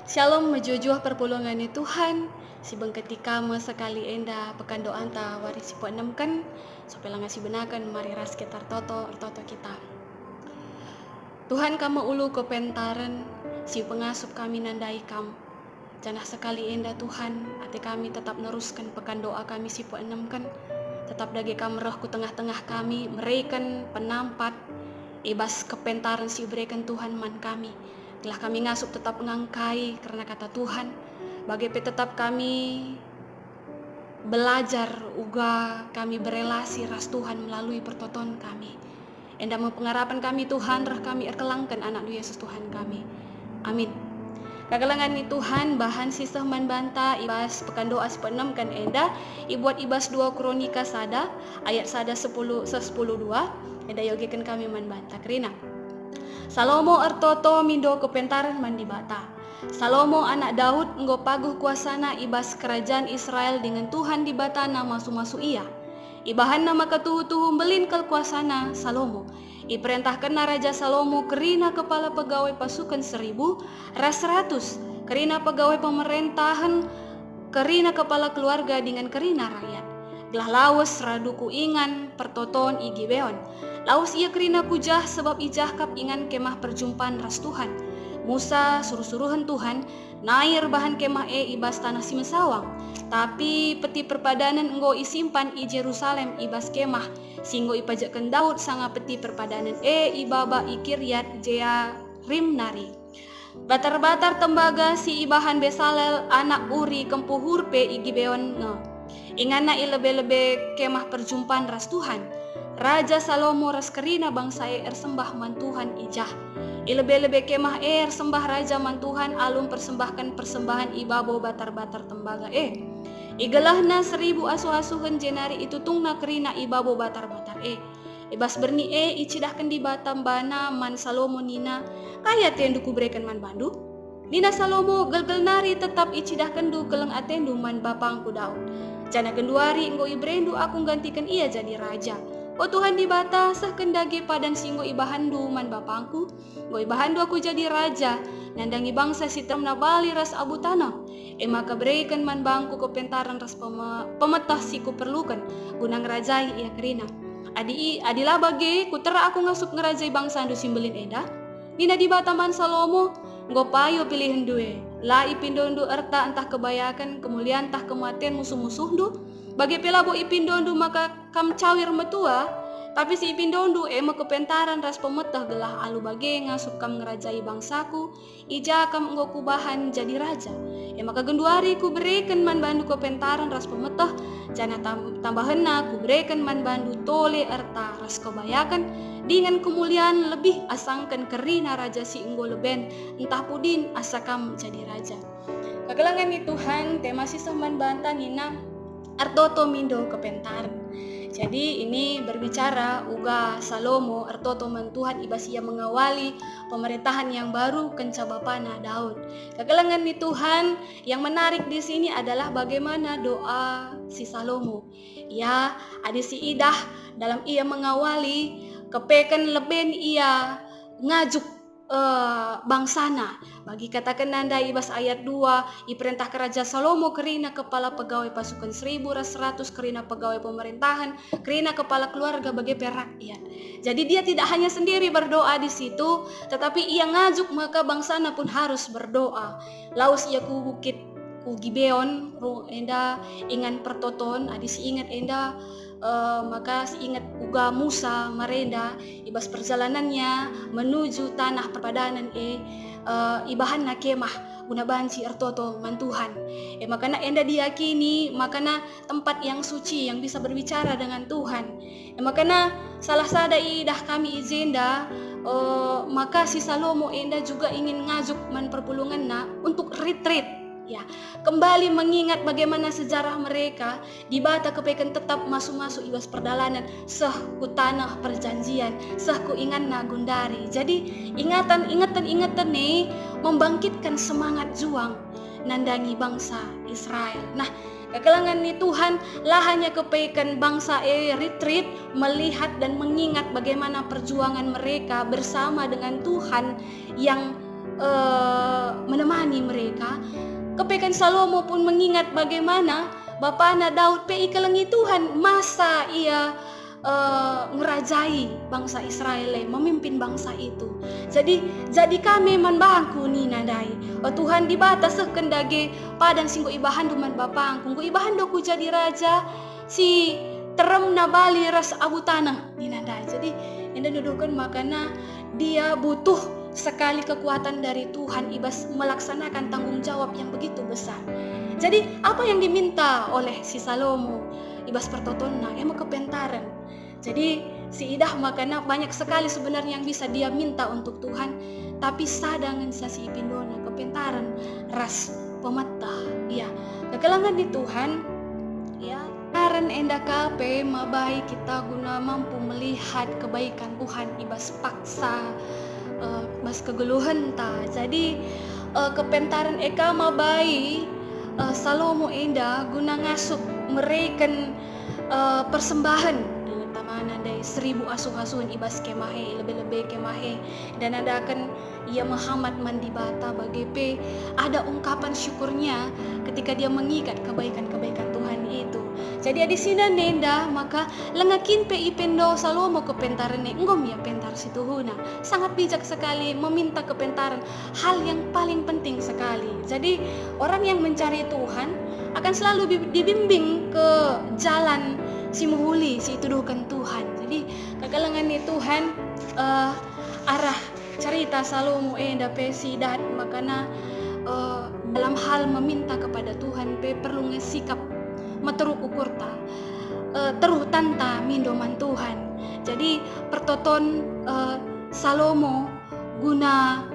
Shalom mejujuh perpulungan ni Tuhan. Si ketika sekali enda pekan doa anta wari si enam kan supaya ngasi benakan mari ras kita toto kita. Tuhan kamu ulu ko pentaran si pengasup kami nandai kam. Janah sekali enda Tuhan ate kami tetap neruskan pekan doa kami si enam kan. Tetap dage kam roh ku tengah-tengah kami mereken penampat ibas kepentaran si berikan Tuhan man kami. Telah kami ngasup tetap ngangkai karena kata Tuhan. Bagaimana tetap kami belajar uga kami berelasi ras Tuhan melalui pertoton kami. Enda pengharapan kami Tuhan rah kami erkelangkan anak Yesus Tuhan kami. Amin. Kagalangan ni Tuhan bahan sisah man banta ibas pekan doa 6 kan enda ibuat ibas 2 kronika sada ayat sada 10 2 enda yogikan kami man banta kerina. Salomo ertoto mindo kepentaran mandi bata. Salomo anak Daud nggo paguh kuasana ibas kerajaan Israel dengan Tuhan di batana masu-masu ia. Ibahan nama ketuhu-tuhu belin kuasana Salomo. Iperintahkan Raja Salomo kerina kepala pegawai pasukan 1000 ras 100 kerina pegawai pemerintahan kerina kepala keluarga dengan kerina rakyat. Gelah lawas raduku ingan pertoton Gibeon. Laus ia kerina kujah sebab ijah kap ingan kemah perjumpaan ras Tuhan. Musa suruh-suruhan Tuhan nair bahan kemah ibas tanah si mesawang. Tapi peti perpadanan enggo isimpan i Jerusalem ibas kemah. Singgo ipajakkan Daud sanga peti perpadanan ibaba ikiryat jea rimnari. Batar-batar tembaga si ibahan Besalel anak Uri kempuh hurpe i Gibeon no. Ingana ilebe-lebe kemah perjumpaan ras Tuhan. Raja Salomo ras kerina bangsa sembah man Tuhan ijah. Ilebe-lebe kemah sembah raja man Tuhan alum persembahkan persembahan ibabo batar-batar tembaga Igelahna 1000 asuh-asuhan jenari itu tungna kerina ibabo batar-batar Ibas berni icidahkan di batam bana man Salomo nina kaya tendu kubrekan man bandu. Nina Salomo gelgel nari tetap icidahkan du keleng atendu man bapangku Daud. Jana genduari enggo ibrendu aku gantikan ia jadi raja. O Tuhan di bata sah kendagi padan singgo ibahandu man bapangku. Go ibahandu aku jadi raja. Nandangi bangsa sitam na bali ras abu tanah. Maka berikan man bangku kepentaran ras pemetah siku perlukan. Gunang rajai ia kerina. Adilah bagi kutera aku ngasup ngerajai bangsa andu simbelin eda. Nina di bata man Salomo. Go payo pilihan due. La ipindondu erta entah kebayakan kemuliaan entah kematian musuh-musuh du. Bagi pelabo ipindondu maka kam cawir metua. Tapi si ipindondu kepentaran ras pemetah gelah alu bage ngasup kam ngerajai bangsaku. Ija kam enggo kubahan jadi raja. Maka genduari ku berikan man bandu kepentaran ras pemetah. Jana tambahanna ku berikan man bandu tole erta ras kebayakan. Dengan kemuliaan lebih asangkan kerina raja si enggo leben. Entah pudin asakam jadi raja. Kagelangan ni Tuhan tema sisah man banta nina Artoto mindo kepentaran. Jadi ini berbicara uga Salomo Artoto man Tuhan ibasia mengawali pemerintahan yang baru kencabapana Daud. Kagelangan ni Tuhan yang menarik di sini adalah bagaimana doa si Salomo. Ya, ada si idah dalam ia mengawali kepekan leben ia ngajuk bangsana. Bagi katakan nanda ibas ayat 2 iperintah Raja Salomo kerina kepala pegawai pasukan 1000 ras 100 kerina pegawai pemerintahan kerina kepala keluarga bagi rakyat. Jadi dia tidak hanya sendiri berdoa di situ, tetapi ia ngajuk maka bangsana pun harus berdoa. Laus ia ku bukit ku Gibeon enda ingan pertoton adis ingat enda maka ingat uga Musa marenda ibas perjalanannya menuju tanah perpadanan ibahan na kemah guna banci ertoto man Tuhan. Makana enda diyakini makana tempat yang suci yang bisa berbicara dengan Tuhan. Makana salah sada idah kami izenda maka si Salomo enda juga ingin ngajuk man perpulungan na untuk retreat. Ya, kembali mengingat bagaimana sejarah mereka di bata kepekan tetap masuk-masuk ibas perdalanan seh ku tanah perjanjian seh ku ingan na gundari. Jadi ingatan nih membangkitkan semangat juang nandangi bangsa Israel. Nah, kegelangan ni Tuhan lah hanya kepekan bangsa retreat melihat dan mengingat bagaimana perjuangan mereka bersama dengan Tuhan yang menemani mereka. Kepekan Salomo pun mengingat bagaimana bapana Daud pe ikalengi Tuhan masa ia ngerajai bangsa Israel, memimpin bangsa itu. Jadi kami manbahangku ni nadai. Tuhan dibataskan dage padan singgo ibahan duman bapangku. Ku ibahan doku jadi raja si terem na bali ras abu tanah ni nadai. Jadi enda dudukan makana dia butuh sekali kekuatan dari Tuhan ibas melaksanakan tanggung jawab yang begitu besar. Jadi apa yang diminta oleh si Salomo ibas pertotonna emang kepentaran. Jadi si idah makana banyak sekali sebenarnya yang bisa dia minta untuk Tuhan, tapi sadangan sa si ipindona kepentaran ras pematah ya kekalangan di Tuhan ya karan enda kape mabai kita guna mampu melihat kebaikan Tuhan ibas paksa bas kegeluhan ta. Jadi kepentaran eka mabai Salomo enda guna ngasup mereken persembahan dari 1000 asuh-asuhan ibas kemahe lebih-lebih kemahe dan ada akan ia Muhammad mandibata bagepe ada ungkapan syukurnya ketika dia mengikat kebaikan-kebaikan Tuhan itu. Jadi di sini nenda maka lengakin pe ipendo Salomo kepentaran enggom ya pentar situhuna sangat bijak sekali meminta kepentaran hal yang paling penting sekali. Jadi orang yang mencari Tuhan akan selalu dibimbing ke jalan si muhuli si tuduhkan Tuhan. Jadi kagalangan ni Tuhan arah cerita Salomo enda pe sidat makana dalam hal meminta kepada Tuhan pe perlu ngesikap materuk ukurta teruh tanta mindoman Tuhan. Jadi pertoton Salomo guna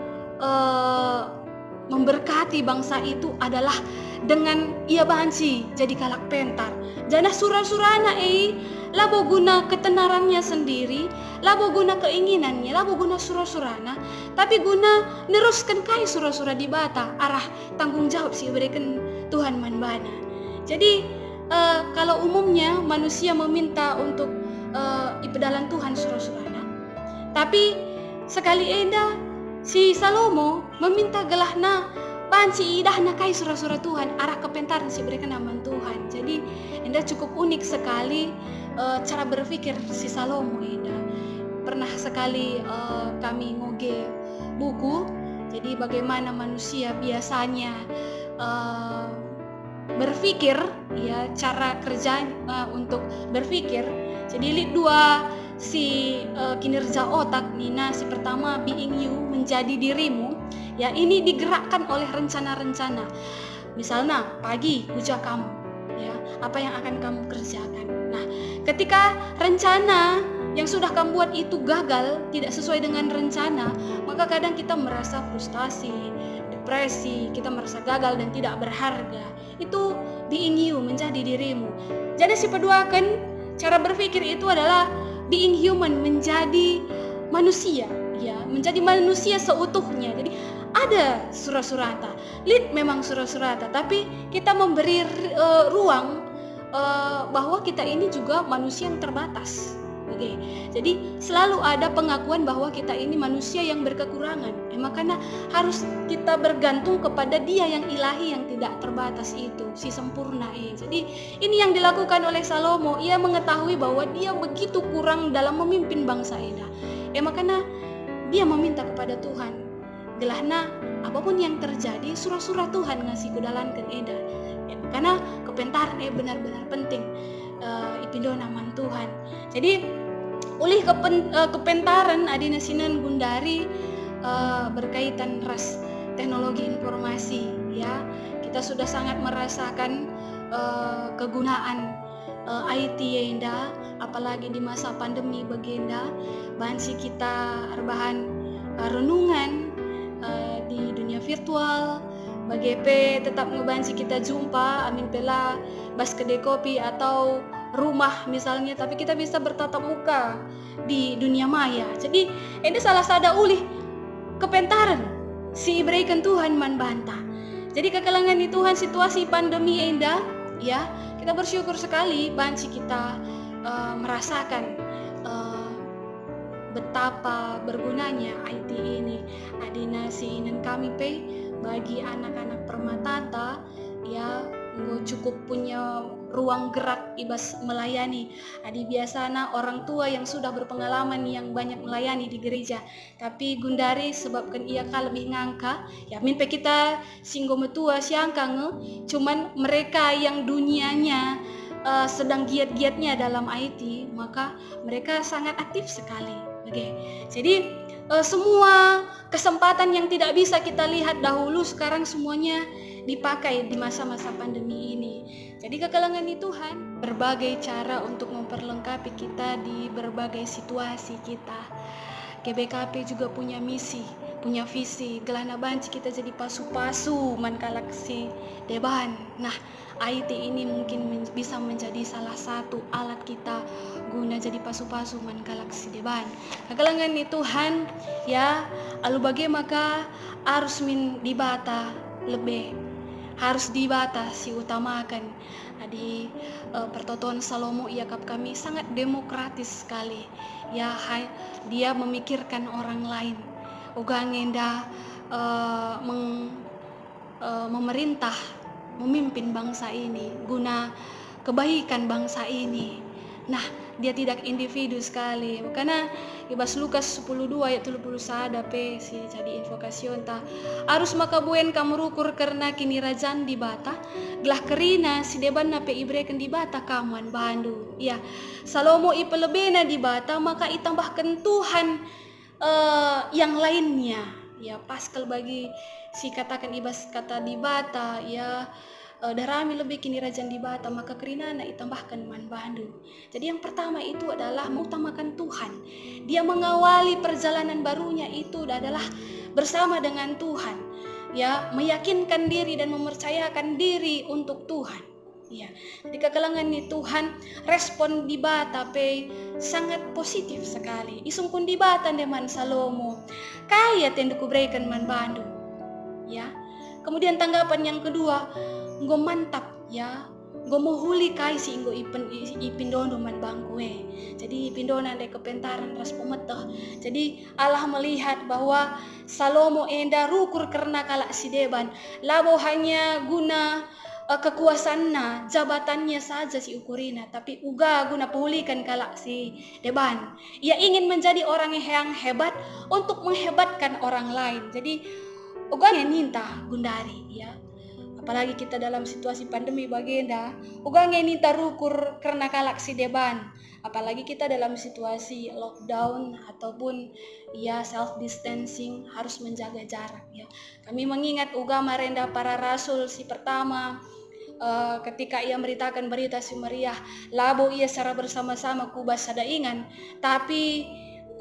memberkati bangsa itu adalah dengan ia bansi jadi kalak pentar. Jana surah-surana labo guna ketenarannya sendiri, labo guna keinginannya, labo guna surah-surana, tapi guna neruskan kai surah-surah di bata arah tanggung jawab si berikan Tuhan manbana. Jadi kalau umumnya manusia meminta untuk ipedalan Tuhan surah-surana, tapi sekali enda si Salomo meminta gelahna bansi idahna kai surah-surah Tuhan arah kepentaran si berikan aman Tuhan. Jadi enda cukup unik sekali cara berpikir si Salomo enda. Pernah sekali kami ngoge buku. Jadi bagaimana manusia biasanya berpikir ya cara kerja untuk berpikir. Jadi lihat dua si kinerja otak Nina. Si pertama being you menjadi dirimu. Ya ini digerakkan oleh rencana-rencana. Misalnya pagi ujar kamu, ya apa yang akan kamu kerjakan. Nah, ketika rencana yang sudah kamu buat itu gagal, tidak sesuai dengan rencana, maka kadang kita merasa frustasi, depresi, kita merasa gagal dan tidak berharga. Itu being you menjadi dirimu. Jadi si peduakan cara berpikir itu adalah being human menjadi manusia, ya menjadi manusia seutuhnya. Jadi ada surah-surata, lead memang surah-surata, tapi kita memberi ruang bahwa kita ini juga manusia yang terbatas. Oke. Jadi selalu ada pengakuan bahwa kita ini manusia yang berkekurangan. Makanya harus kita bergantung kepada Dia yang ilahi yang tidak terbatas itu, si sempurna. Jadi ini yang dilakukan oleh Salomo. Ia mengetahui bahwa dia begitu kurang dalam memimpin bangsa Eda. Makanya dia meminta kepada Tuhan. Gelahna apapun yang terjadi surah-surah Tuhan ngasih kudalankan eda karena kepentaran benar-benar penting ipindo naman Tuhan. Jadi ulih kepentaran adina sinan gundari berkaitan ras teknologi informasi ya kita sudah sangat merasakan kegunaan IT enda apalagi di masa pandemi begenda bansi kita rebahan renungan di dunia virtual bagepe tetap ngebansi kita jumpa amin pela bas kedai kopi atau rumah misalnya tapi kita bisa bertatap muka di dunia maya. Jadi ini salah satu ulih kepentaran si berikan Tuhan man bantah. Jadi kekalangan di Tuhan situasi pandemi enda ya kita bersyukur sekali bansi kita merasakan betapa bergunanya IT ini. Adina siinen kami bagi anak-anak permatata ya cukup punya ruang gerak ibas melayani. Adi biasana orang tua yang sudah berpengalaman yang banyak melayani di gereja. Tapi Gundari sebabkan ia lebih ngangka, ya minta kita singgo metua siangka cuman mereka yang dunianya sedang giat-giatnya dalam IT, maka mereka sangat aktif sekali. Oke. Jadi semua kesempatan yang tidak bisa kita lihat dahulu sekarang semuanya dipakai di masa-masa pandemi ini. Jadi kekalangan Tuhan berbagai cara untuk memperlengkapi kita di berbagai situasi kita. GBKP juga punya misi, punya visi. Gelana banci kita jadi pasu-pasu mankalaksi deban. Nah, IT ini mungkin bisa menjadi salah satu alat kita guna jadi pasu-pasu mankalaksi deban. Kekalangan Tuhan ya, alu bagaimana harus dibata lebih harus dibatasi utamakan. Di pertotoan Salomo kami sangat demokratis sekali ya, dia memikirkan orang lain ugang enda memerintah memimpin bangsa ini guna kebaikan bangsa ini. Nah, dia tidak individu sekali. Karena ibas Lukas 10:2 ayat 31 si jadi invokasion ta harus makabuen kamu rukur karena kini rajan di bata gelah kerina si deban nape ibreken di bata kamuan bandu ya Salomo ipelebena di bata maka itambahkan Tuhan yang lainnya ya pascal bagi si katakan ibas kata di bata ya darami lebih kini rajan di bata maka kerinana itambahkan man bandu. Jadi yang pertama itu adalah mengutamakan Tuhan. Dia mengawali perjalanan barunya itu adalah bersama dengan Tuhan ya, meyakinkan diri dan mempercayakan diri untuk Tuhan ya. Di kekalangan Tuhan respon di bata sangat positif sekali. Isungkun di bata deman Salomo kaya tenduku berikan man bandu ya. Kemudian tanggapan yang kedua, nggo mantap ya, nggo mohuli kai si nggo ipindono man bangkue. Jadi ipindona de kepentaran ras pemetah. Jadi Allah melihat bahwa Salomo enda rukur karena kalak si deban, labo hanya guna kekuasaannya, jabatannya saja si ukurina, tapi uga guna pulihkan kalak si deban. Ia ingin menjadi orang yang hebat untuk menghebatkan orang lain. Jadi ugang ninta Gundari ya, apalagi kita dalam situasi pandemi bagenda ugang ninta rukur karena kalak si deban, apalagi kita dalam situasi lockdown ataupun ya self distancing harus menjaga jarak ya. Kami mengingat uga marenda para rasul si pertama ketika ia memberitakan berita si Maria labo ia secara bersama-sama kubas sadaingan, tapi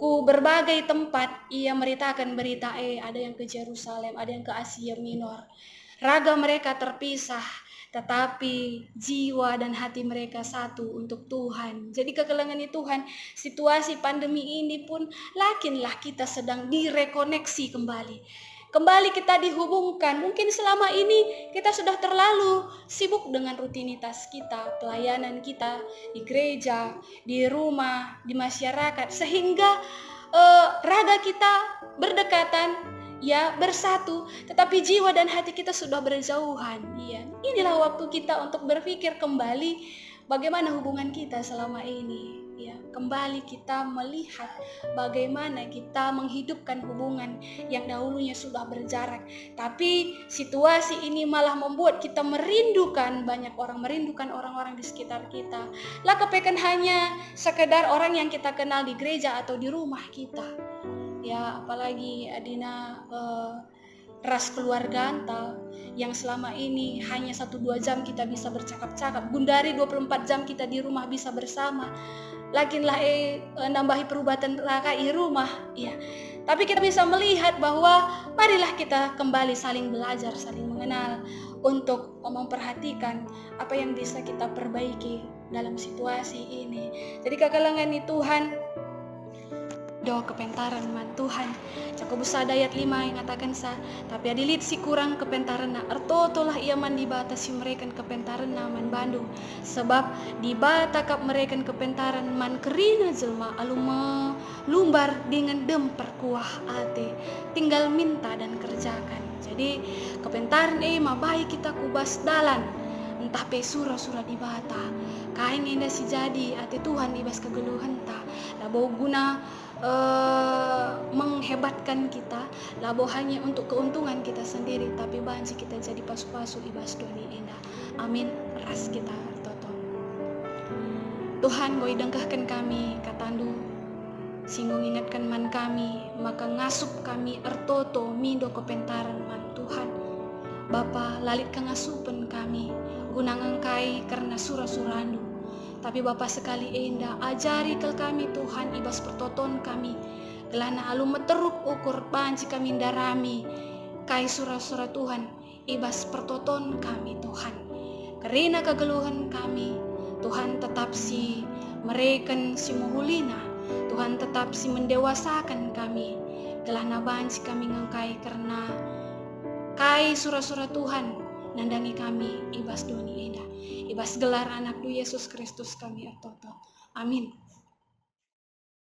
ku berbagai tempat ia memberitakan berita ada yang ke Yerusalem, ada yang ke Asia Minor. Raga mereka terpisah, tetapi jiwa dan hati mereka satu untuk Tuhan. Jadi kekalangan Tuhan, situasi pandemi ini pun lakinlah kita sedang direkoneksi kembali. Kembali kita dihubungkan. Mungkin selama ini kita sudah terlalu sibuk dengan rutinitas kita, pelayanan kita di gereja, di rumah, di masyarakat, sehingga raga kita berdekatan ya, bersatu, tetapi jiwa dan hati kita sudah berjauhan ya. Inilah waktu kita untuk berpikir kembali bagaimana hubungan kita selama ini ya. Kembali kita melihat bagaimana kita menghidupkan hubungan yang dahulunya sudah berjarak, tapi situasi ini malah membuat kita merindukan banyak orang, merindukan orang-orang di sekitar kita. Lah kepekan hanya sekedar orang yang kita kenal di gereja atau di rumah kita ya, apalagi adina ras keluarga anta yang selama ini hanya 1-2 jam kita bisa bercakap-cakap, Gundari 24 jam kita di rumah bisa bersama, lakinlah nambahi perubatan raka di rumah ya. Tapi kita bisa melihat bahwa marilah kita kembali saling belajar, saling mengenal untuk memperhatikan apa yang bisa kita perbaiki dalam situasi ini. Jadi kekalangan Tuhan, do kepentaran man Tuhan. Cako busa ayat 5 yang ngatakan sa, tapi adilit si kurang kepentaran na artotolah ia man dibatasi mereka kepentaran na man Bandung. Sebab dibatakap mereka kepentaran man kerina jelma aluma lumbar dengan dem perkuah ate, tinggal minta dan kerjakan. Jadi kepentaran mabai kita kubas dalan entah pe surah-surah di bata kain indah si jadi ate Tuhan ibas kegeluhan ta labo guna menghebatkan kita labo hanya untuk keuntungan kita sendiri tapi banci kita jadi pasu-pasu ibas doni indah. Amin. Ras kita toton Tuhan goi dengkahkan kami katandu singgung ingatkan man kami maka ngasup kami ertoto mindo kepentaran man Tuhan Bapa lalit kangasupen kami guna ngangkai karena surah-surandu tapi Bapa sekali enda ajari kel kami Tuhan ibas pertoton kami gelana alu meteruk ukur banci kami darami kai surah-surah Tuhan ibas pertoton kami Tuhan kerina kegeluhan kami Tuhan tetap si mereken si muhulina Tuhan tetap si mendewasakan kami gelana banci kami ngangkai karena kai surah-surah Tuhan nandangi kami ibas doni enda ibas gelar anak du Yesus Kristus kami atoto. Amin.